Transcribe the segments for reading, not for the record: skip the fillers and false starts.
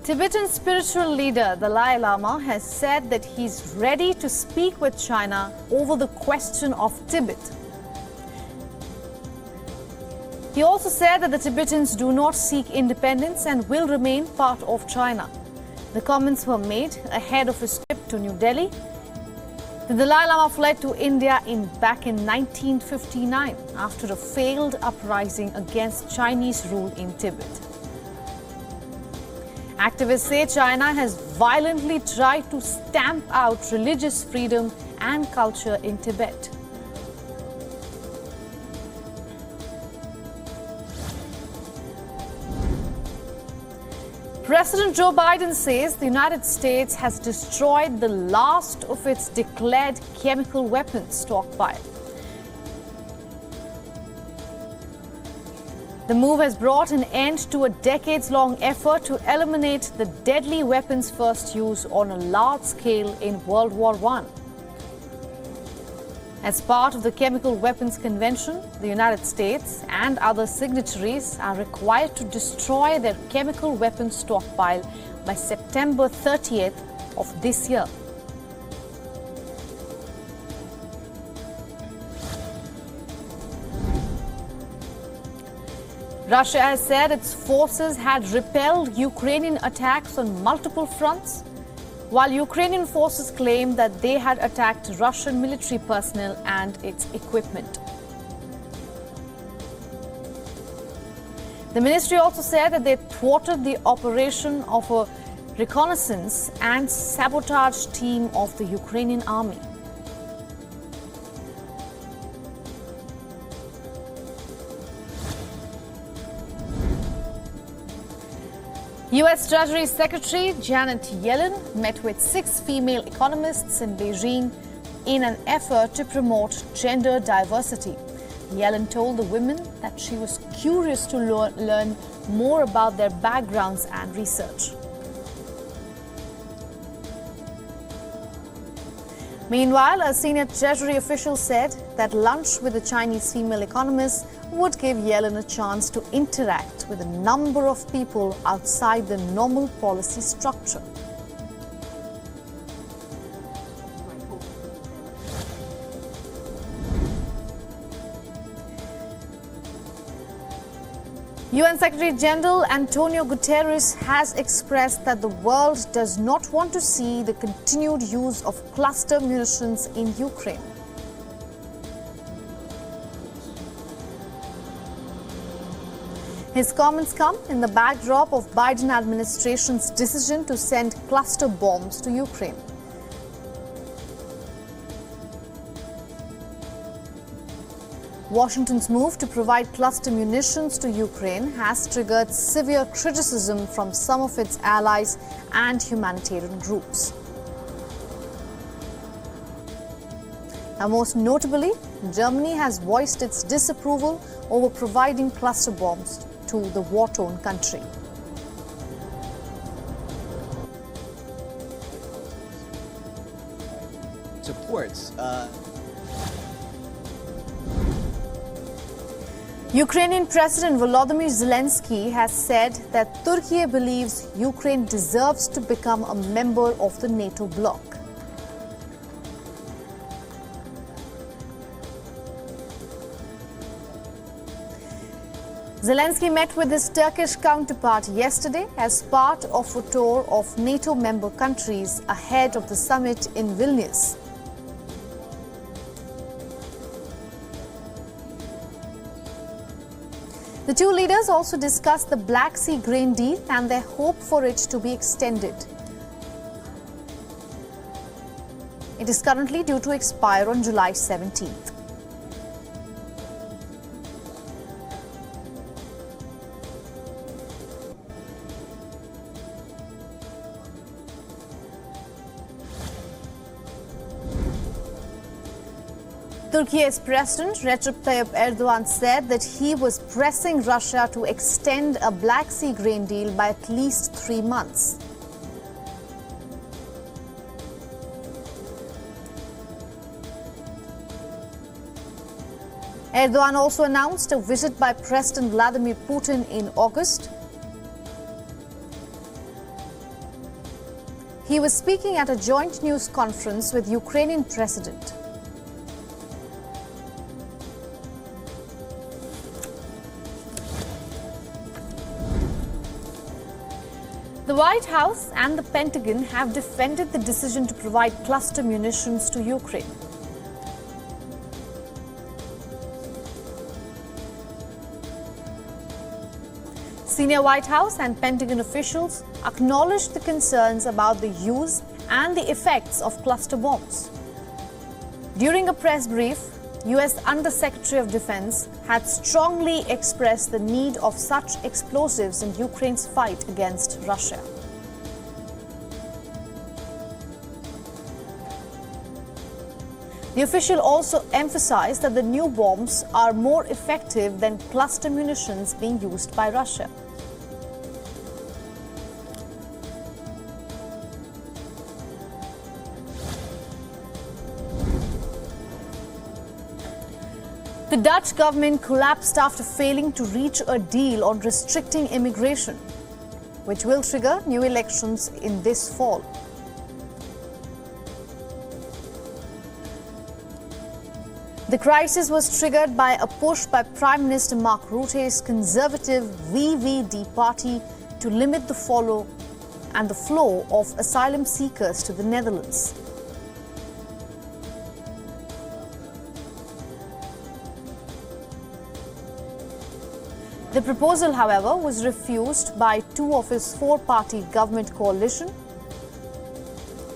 Tibetan spiritual leader Dalai Lama has said that he's ready to speak with China over the question of Tibet. He also said that the Tibetans do not seek independence and will remain part of China. The comments were made ahead of his trip to New Delhi. The Dalai Lama fled to India back in 1959 after a failed uprising against Chinese rule in Tibet. Activists say China has violently tried to stamp out religious freedom and culture in Tibet. President Joe Biden says the United States has destroyed the last of its declared chemical weapons stockpile. The move has brought an end to a decades-long effort to eliminate the deadly weapons first used on a large scale in World War I. As part of the Chemical Weapons Convention, the United States and other signatories are required to destroy their chemical weapons stockpile by September 30th of this year. Russia has said its forces had repelled Ukrainian attacks on multiple fronts, while Ukrainian forces claim that they had attacked Russian military personnel and its equipment. The ministry also said that they thwarted the operation of a reconnaissance and sabotage team of the Ukrainian army. U.S. Treasury Secretary Janet Yellen met with 6 female economists in Beijing in an effort to promote gender diversity. Yellen told the women that she was curious to learn more about their backgrounds and research. Meanwhile, a senior Treasury official said that lunch with the Chinese female economists would give Yellen a chance to interact with a number of people outside the normal policy structure. UN Secretary General Antonio Guterres has expressed that the world does not want to see the continued use of cluster munitions in Ukraine. His comments come in the backdrop of Biden administration's decision to send cluster bombs to Ukraine. Washington's move to provide cluster munitions to Ukraine has triggered severe criticism from some of its allies and humanitarian groups. Now, most notably, Germany has voiced its disapproval over providing cluster bombs to the war-torn country. Supports. Ukrainian President Volodymyr Zelensky has said that Turkey believes Ukraine deserves to become a member of the NATO bloc. Zelensky met with his Turkish counterpart yesterday as part of a tour of NATO member countries ahead of the summit in Vilnius. The two leaders also discussed the Black Sea grain deal and their hope for it to be extended. It is currently due to expire on July 17th. Turkey's President Recep Tayyip Erdogan said that he was pressing Russia to extend a Black Sea grain deal by at least 3 months. Erdogan also announced a visit by President Vladimir Putin in August. He was speaking at a joint news conference with Ukrainian President. The White House and the Pentagon have defended the decision to provide cluster munitions to Ukraine. Senior White House and Pentagon officials acknowledged the concerns about the use and the effects of cluster bombs. During a press brief, U.S. Under-Secretary of Defense had strongly expressed the need of such explosives in Ukraine's fight against Russia. The official also emphasized that the new bombs are more effective than cluster munitions being used by Russia. The Dutch government collapsed after failing to reach a deal on restricting immigration, which will trigger new elections in this fall. The crisis was triggered by a push by Prime Minister Mark Rutte's conservative VVD party to limit the flow of asylum seekers to the Netherlands. The proposal, however, was refused by two of his four-party government coalition.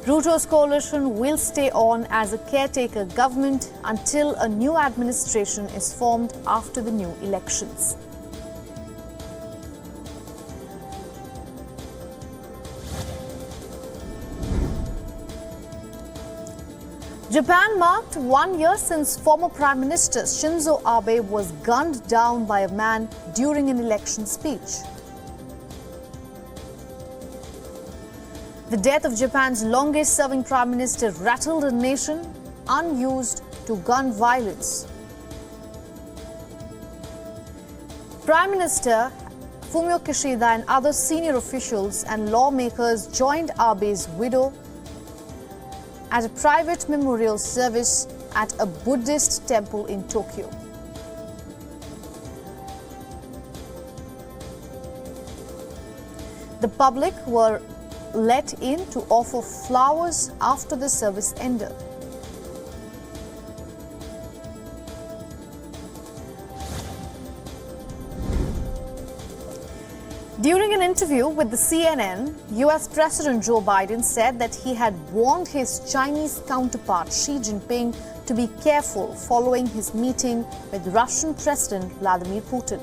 Rutte's coalition will stay on as a caretaker government until a new administration is formed after the new elections. Japan marked 1 year since former Prime Minister Shinzo Abe was gunned down by a man during an election speech. The death of Japan's longest-serving Prime Minister rattled a nation unused to gun violence. Prime Minister Fumio Kishida and other senior officials and lawmakers joined Abe's widow at a private memorial service at a Buddhist temple in Tokyo. The public were let in to offer flowers after the service ended. During an interview with the CNN, US President Joe Biden said that he had warned his Chinese counterpart Xi Jinping to be careful following his meeting with Russian President Vladimir Putin.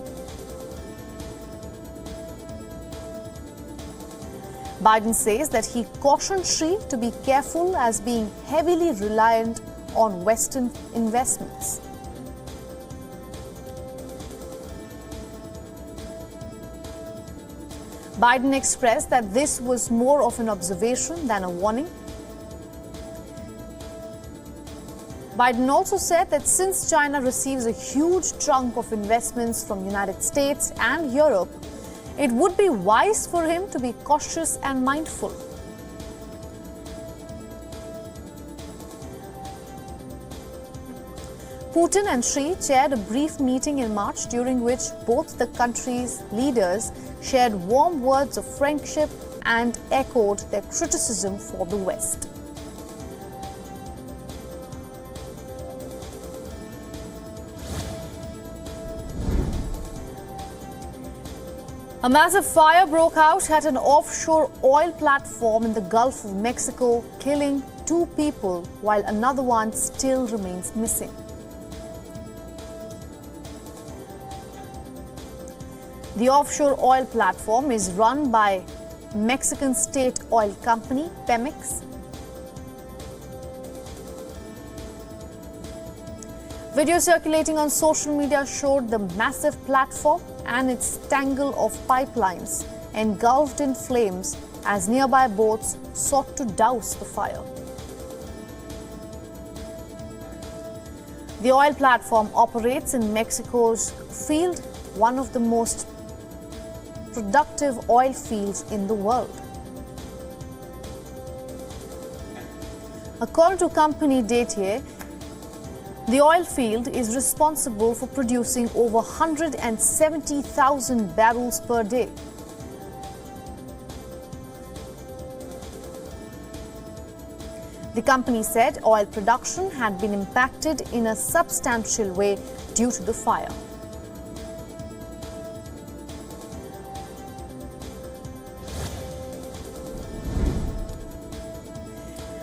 Biden says that he cautioned Xi to be careful as being heavily reliant on Western investments. Biden expressed that this was more of an observation than a warning. Biden also said that since China receives a huge chunk of investments from the United States and Europe, it would be wise for him to be cautious and mindful. Putin and Xi chaired a brief meeting in March during which both the countries' leaders shared warm words of friendship and echoed their criticism for the West. A massive fire broke out at an offshore oil platform in the Gulf of Mexico, killing 2 people, while another one still remains missing. The offshore oil platform is run by Mexican state oil company Pemex. Video circulating on social media showed the massive platform and its tangle of pipelines engulfed in flames as nearby boats sought to douse the fire. The oil platform operates in Mexico's field, one of the most productive oil fields in the world. According to company data, the oil field is responsible for producing over 170,000 barrels per day. The company said oil production had been impacted in a substantial way due to the fire.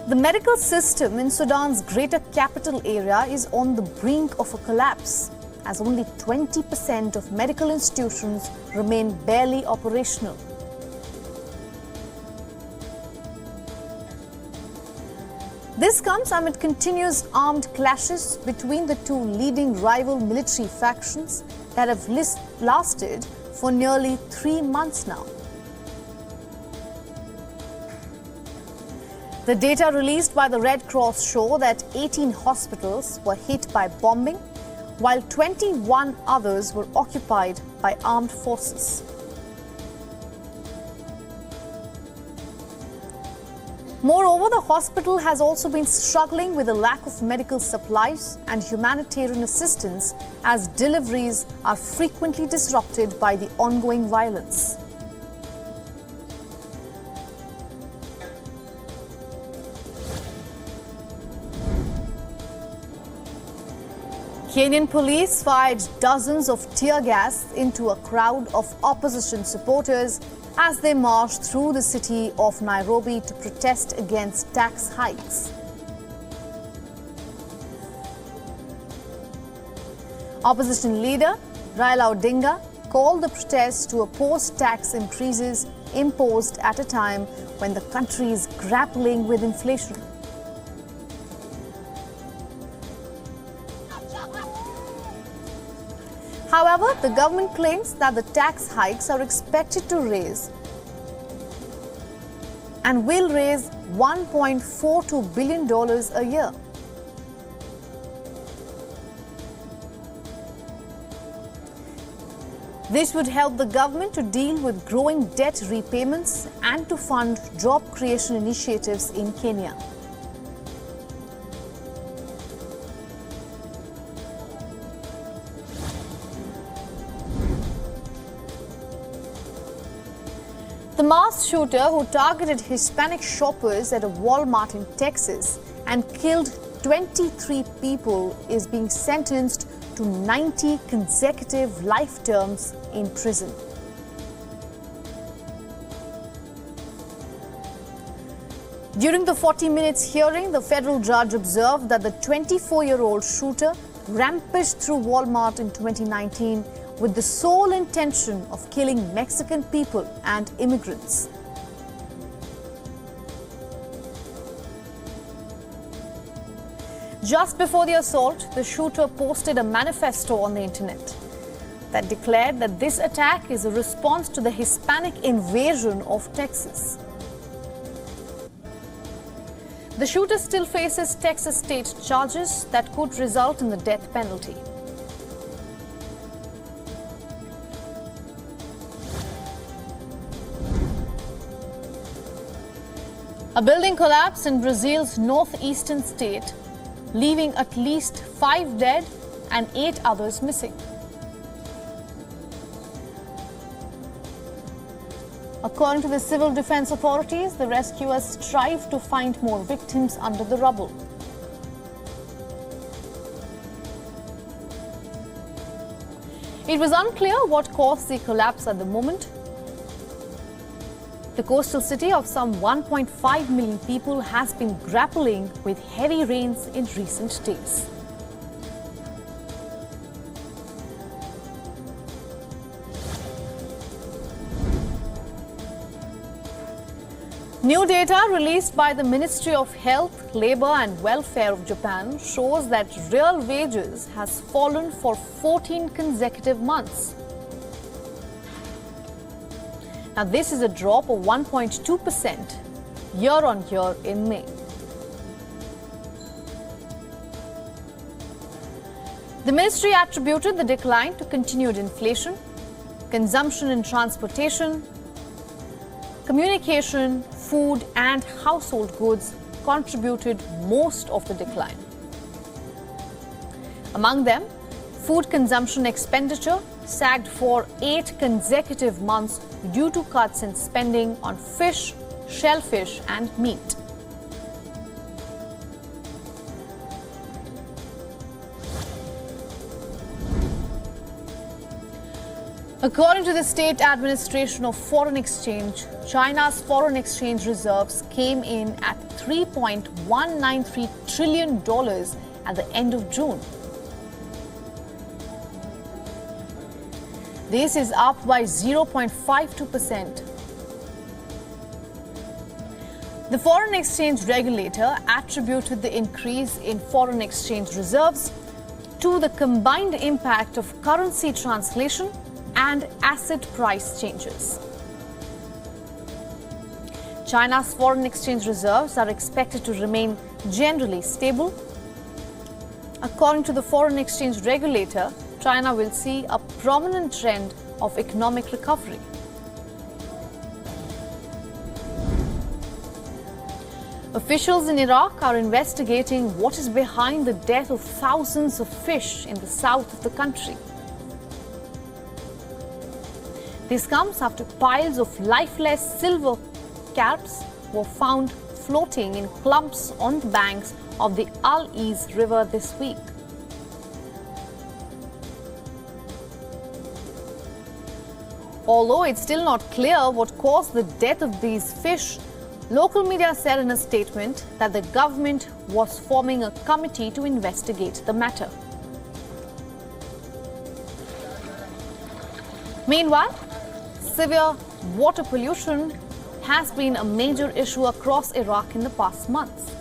The medical system in Sudan's greater capital area is on the brink of a collapse, as only 20% of medical institutions remain barely operational. This comes amid continuous armed clashes between the two leading rival military factions that have lasted for nearly 3 months now. The data released by the Red Cross show that 18 hospitals were hit by bombing, while 21 others were occupied by armed forces. Moreover, the hospital has also been struggling with a lack of medical supplies and humanitarian assistance, as deliveries are frequently disrupted by the ongoing violence. Kenyan police fired dozens of tear gas into a crowd of opposition supporters as they marched through the city of Nairobi to protest against tax hikes. Opposition leader Raila Odinga called the protests to oppose tax increases imposed at a time when the country is grappling with inflation. However, the government claims that the tax hikes are expected to raise and will raise $1.42 billion a year. This would help the government to deal with growing debt repayments and to fund job creation initiatives in Kenya. The mass shooter who targeted Hispanic shoppers at a Walmart in Texas and killed 23 people is being sentenced to 90 consecutive life terms in prison. During the 40 minutes hearing, the federal judge observed that the 24-year-old shooter rampaged through Walmart in 2019 with the sole intention of killing Mexican people and immigrants. Just before the assault, the shooter posted a manifesto on the internet that declared that this attack is a response to the Hispanic invasion of Texas. The shooter still faces Texas state charges that could result in the death penalty. A building collapsed in Brazil's northeastern state, leaving at least 5 dead and 8 others missing. According to the civil defense authorities, the rescuers strive to find more victims under the rubble. It was unclear what caused the collapse at the moment. The coastal city of some 1.5 million people has been grappling with heavy rains in recent days. New data released by the Ministry of Health, Labour and Welfare of Japan shows that real wages has fallen for 14 consecutive months. Now, this is a drop of 1.2% year-on-year in May. The ministry attributed the decline to continued inflation, consumption in transportation, communication, food and household goods, contributed most of the decline. Among them, food consumption expenditure sagged for 8 consecutive months due to cuts in spending on fish, shellfish and meat. According to the State Administration of Foreign Exchange, China's foreign exchange reserves came in at $3.193 trillion at the end of June. This is up by 0.52%. The foreign exchange regulator attributed the increase in foreign exchange reserves to the combined impact of currency translation and asset price changes. China's foreign exchange reserves are expected to remain generally stable. According to the foreign exchange regulator, China will see a prominent trend of economic recovery. Officials in Iraq are investigating what is behind the death of thousands of fish in the south of the country. This comes after piles of lifeless silver carps were found floating in clumps on the banks of the Al-Eaz River this week. Although it's still not clear what caused the death of these fish, local media said in a statement that the government was forming a committee to investigate the matter. Meanwhile, severe water pollution has been a major issue across Iraq in the past months.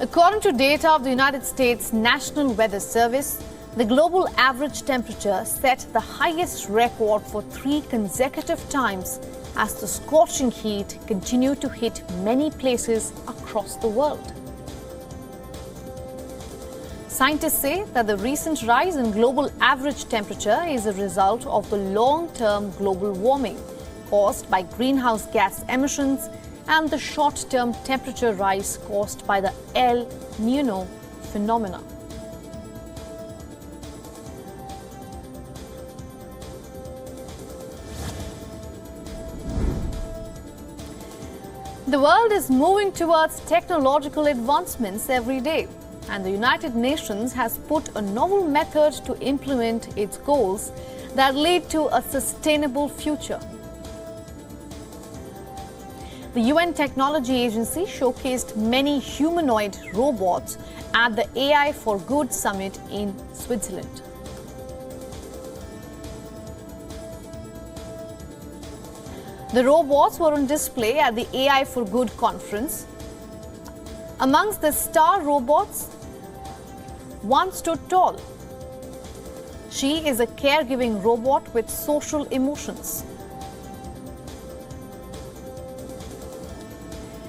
According to data of the United States National Weather Service, the global average temperature set the highest record for 3 consecutive times as the scorching heat continued to hit many places across the world. Scientists say that the recent rise in global average temperature is a result of the long-term global warming caused by greenhouse gas emissions and the short-term temperature rise caused by the El Niño phenomena. The world is moving towards technological advancements every day, and the United Nations has put a novel method to implement its goals that lead to a sustainable future. The UN Technology Agency showcased many humanoid robots at the AI for Good Summit in Switzerland. The robots were on display at the AI for Good conference. Amongst the star robots, one stood tall. She is a caregiving robot with social emotions.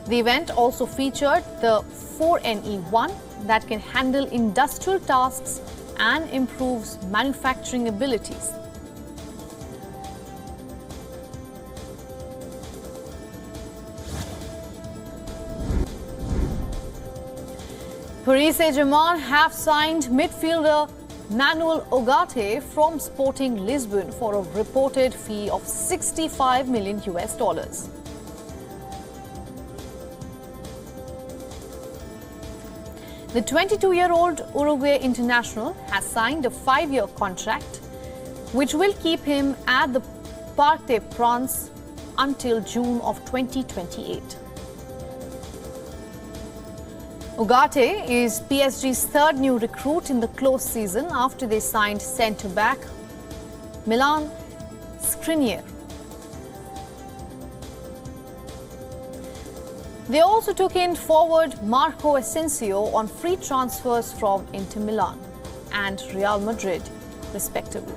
The event also featured the 4NE1 that can handle industrial tasks and improves manufacturing abilities. Paris Saint-Germain have signed midfielder Manuel Ugarte from Sporting Lisbon for a reported fee of $65 million. The 22-year-old Uruguay international has signed a 5-year contract, which will keep him at the Parc des Princes until June of 2028. Ugarte is PSG's 3rd new recruit in the close season after they signed centre-back Milan Skriniar. They also took in forward Marco Asensio on free transfers from Inter Milan and Real Madrid, respectively.